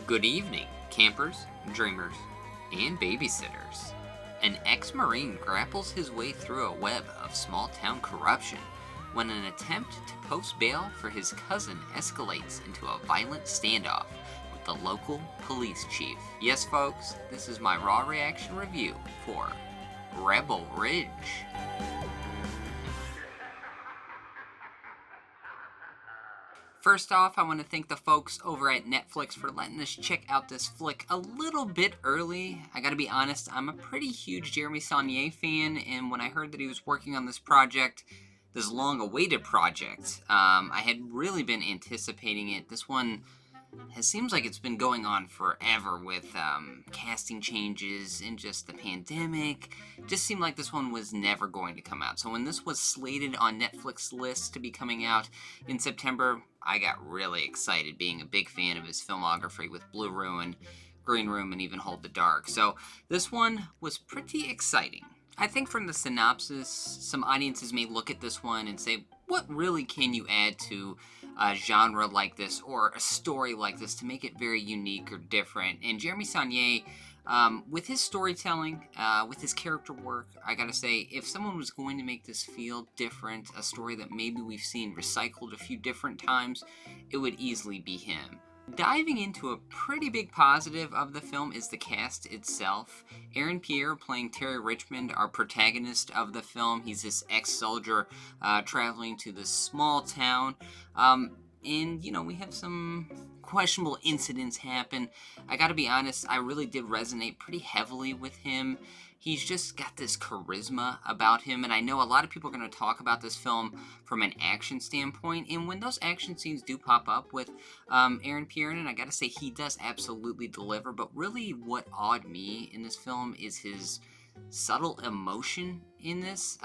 Good evening, campers, dreamers, and babysitters. An ex-Marine grapples his way through a web of small-town corruption when an attempt to post bail for his cousin escalates into a violent standoff with the local police chief. Yes, folks, this is my raw reaction review for Rebel Ridge. First off, I want to thank the folks over at Netflix for letting us check out this flick a little bit early. I gotta be honest, I'm a pretty huge Jeremy Saulnier fan, and when I heard that he was working on this project, this long-awaited project, I had really been anticipating it. This one seems like it's been going on forever with casting changes and just the pandemic. It just seemed like this one was never going to come out. So when this was slated on Netflix list to be coming out in September, I got really excited, being a big fan of his filmography with Blue Ruin, Green Room, and even Hold the Dark. So this one was pretty exciting. I think from the synopsis, some audiences may look at this one and say, what really can you add to a genre like this or a story like this to make it very unique or different? And Jeremy Saulnier, with his storytelling, with his character work, I gotta say, if someone was going to make this feel different, a story that maybe we've seen recycled a few different times, it would easily be him. Diving into a pretty big positive of the film is the cast itself. Aaron Pierre playing Terry Richmond, our protagonist of the film. He's this ex-soldier traveling to this small town. And, you know, we have some questionable incidents happen. I gotta be honest, I really did resonate pretty heavily with him. He's just got this charisma about him, and I know a lot of people are going to talk about this film from an action standpoint, and when those action scenes do pop up with Aaron Pierre, I gotta say he does absolutely deliver, but really what awed me in this film is his subtle emotion in this.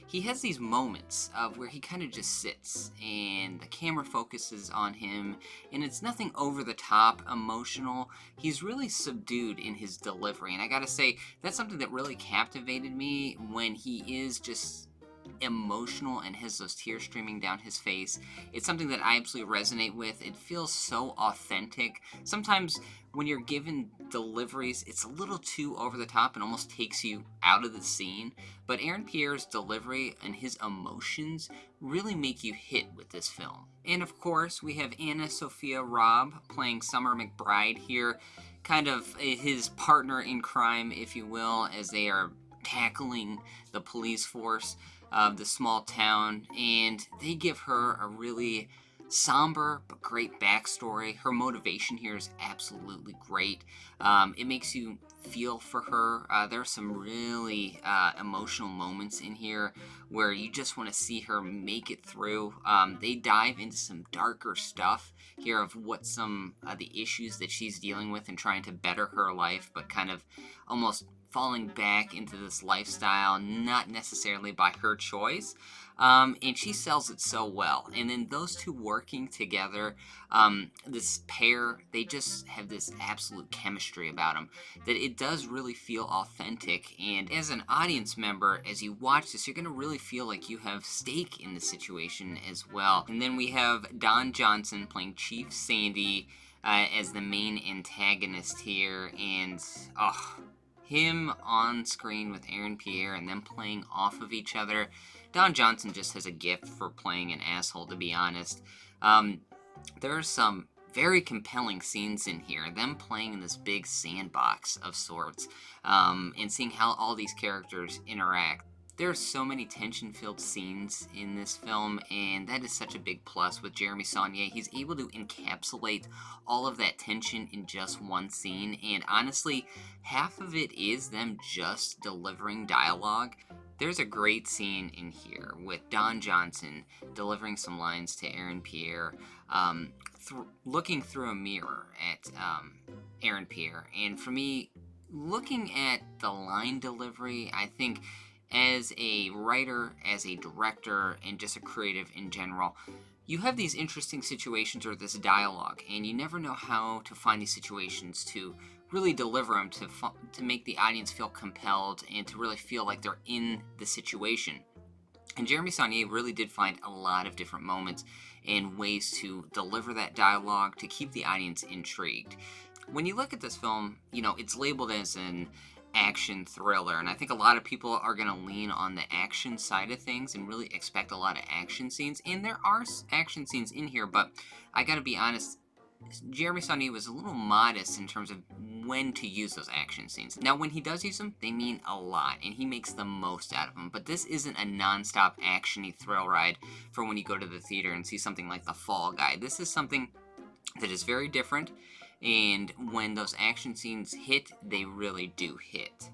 He has these moments of where he kind of just sits and the camera focuses on him, and it's nothing over the top emotional. He's really subdued in his delivery, and I gotta say that's something that really captivated me when he is just emotional and has those tears streaming down his face. It's something that I absolutely resonate with. It feels so authentic. Sometimes when you're given deliveries, it's a little too over the top and almost takes you out of the scene. But Aaron Pierre's delivery and his emotions really make you hit with this film. And of course, we have Anna Sophia Robb playing Summer McBride here, kind of his partner in crime, if you will, as they are tackling the police force of the small town, and they give her a really somber but great backstory. Her motivation here is absolutely great. It makes you feel for her. There are some really emotional moments in here where you just want to see her make it through. They dive into some darker stuff here of what some of the issues that she's dealing with and trying to better her life, but kind of almost falling back into this lifestyle, not necessarily by her choice. And she sells it so well. And then those two working together, this pair, they just have this absolute chemistry about them that it does really feel authentic. And as an audience member, as you watch this, you're going to really feel like you have stake in the situation as well. And then we have Don Johnson playing Chief Sandy as the main antagonist here. And, him on screen with Aaron Pierre and them playing off of each other. Don Johnson just has a gift for playing an asshole, to be honest. There are some very compelling scenes in here, them playing in this big sandbox of sorts, and seeing how all these characters interact. There are so many tension-filled scenes in this film, and that is such a big plus with Jeremy Saulnier. He's able to encapsulate all of that tension in just one scene, and honestly, half of it is them just delivering dialogue. There's a great scene in here with Don Johnson delivering some lines to Aaron Pierre, looking through a mirror at Aaron Pierre, and for me, looking at the line delivery, I think as a writer, as a director, and just a creative in general, you have these interesting situations or this dialogue, and you never know how to find these situations to really deliver them, to make the audience feel compelled and to really feel like they're in the situation. And Jeremy Saulnier really did find a lot of different moments and ways to deliver that dialogue to keep the audience intrigued. When you look at this film, it's labeled as an action thriller, and I think a lot of people are going to lean on the action side of things and really expect a lot of action scenes, and there are action scenes in here, but I got to be honest, Jeremy Saulnier was a little modest in terms of when to use those action scenes. Now, when he does use them, they mean a lot, and he makes the most out of them. But this isn't a non-stop action-y thrill ride for when you go to the theater and see something like The Fall Guy. This is something that is very different, and when those action scenes hit, they really do hit.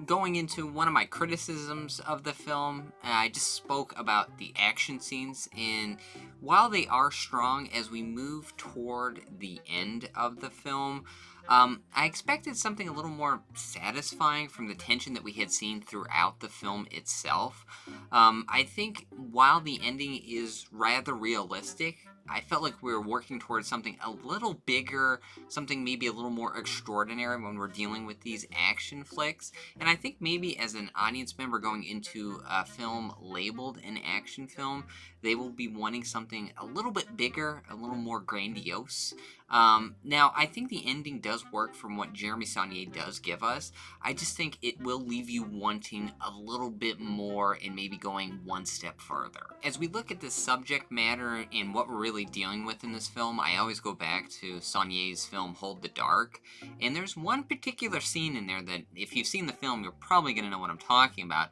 Going into one of my criticisms of the film, I just spoke about the action scenes, and while they are strong as we move toward the end of the film, I expected something a little more satisfying from the tension that we had seen throughout the film itself. I think while the ending is rather realistic, I felt like we were working towards something a little bigger, something maybe a little more extraordinary when we're dealing with these action flicks. And I think maybe as an audience member going into a film labeled an action film, they will be wanting something a little bit bigger, a little more grandiose. Now, I think the ending does work from what Jeremy Saulnier does give us. I just think it will leave you wanting a little bit more and maybe going one step further. As we look at the subject matter and what we're really dealing with in this film, I always go back to Saulnier's film Hold the Dark, and there's one particular scene in there that if you've seen the film, you're probably going to know what I'm talking about,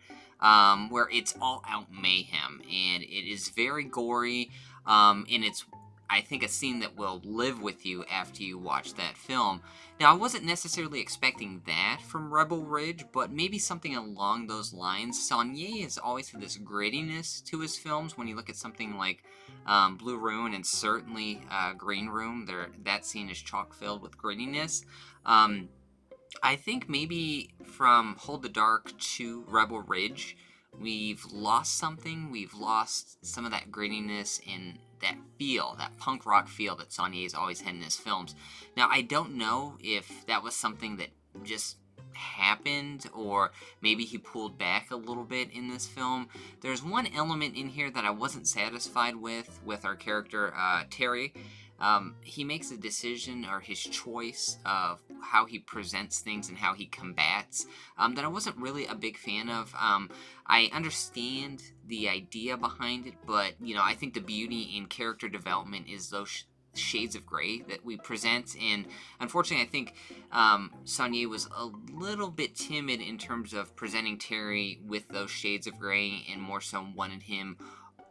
where it's all out mayhem, and it is very gory, and it's, I think, a scene that will live with you after you watch that film. Now, I wasn't necessarily expecting that from Rebel Ridge, but maybe something along those lines. Saulnier has always had this grittiness to his films. When you look at something like Blue Ruin and certainly Green Room, that scene is chock-filled with grittiness. I think maybe from Hold the Dark to Rebel Ridge, we've lost something. We've lost some of that grittiness and that feel, that punk rock feel that Saulnier's always had in his films. Now, I don't know if that was something that just happened or maybe he pulled back a little bit in this film. There's one element in here that I wasn't satisfied with our character, Terry. He makes a decision, or his choice of how he presents things and how he combats, that I wasn't really a big fan of. I understand the idea behind it, but, I think the beauty in character development is those shades of gray that we present, and unfortunately I think Saulnier was a little bit timid in terms of presenting Terry with those shades of gray, and more so wanted him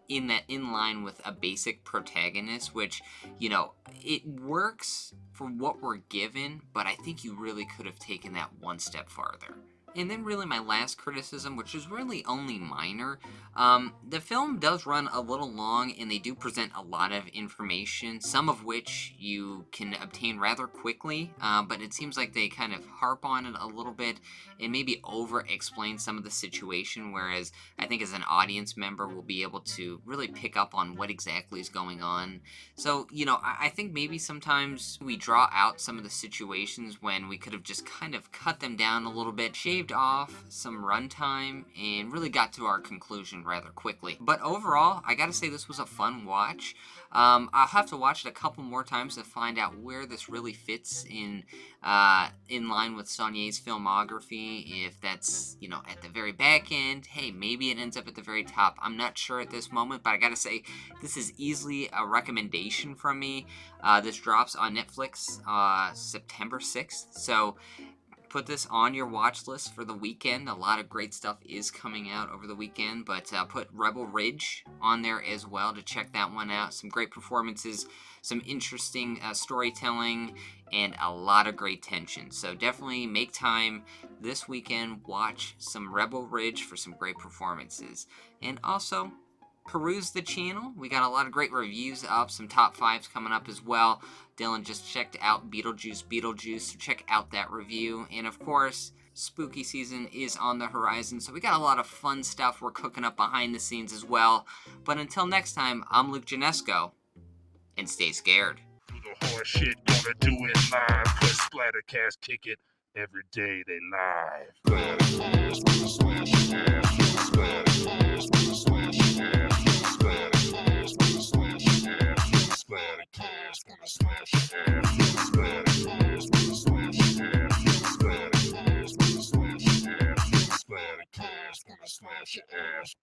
in line with a basic protagonist, which, it works for what we're given, but I think you really could have taken that one step farther. And then really my last criticism, which is really only minor, the film does run a little long, and they do present a lot of information, some of which you can obtain rather quickly, but it seems like they kind of harp on it a little bit and maybe over-explain some of the situation, whereas I think as an audience member we'll be able to really pick up on what exactly is going on. So, I think maybe sometimes we draw out some of the situations when we could have just kind of cut them down a little bit, shaved off some runtime, and really got to our conclusion rather quickly. But overall, I gotta say this was a fun watch. I'll have to watch it a couple more times to find out where this really fits in line with Saulnier's filmography. If that's, at the very back end, hey, maybe it ends up at the very top. I'm not sure at this moment, but I gotta say, this is easily a recommendation from me. This drops on Netflix September 6th, so put this on your watch list for the weekend. A lot of great stuff is coming out over the weekend, but put Rebel Ridge on there as well to check that one out. Some great performances, some interesting storytelling, and a lot of great tension. So definitely make time this weekend, watch some Rebel Ridge for some great performances. And also, peruse the channel. We got a lot of great reviews up, some top 5s coming up as well. Dylan just checked out Beetlejuice, so check out that review. And of course, spooky season is on the horizon, so we got a lot of fun stuff we're cooking up behind the scenes as well. But until next time, I'm Luke Janesco, and stay scared. Do the horse shit, gonna do it live, 'cause Splattercast kick it every day they live. Splattercast, gonna smash your ass. Splattercast, gonna smash your ass. Splattercast, gonna smash your ass. Splattercast, gonna smash your ass. Splattercast. ass, gonna slash your ass.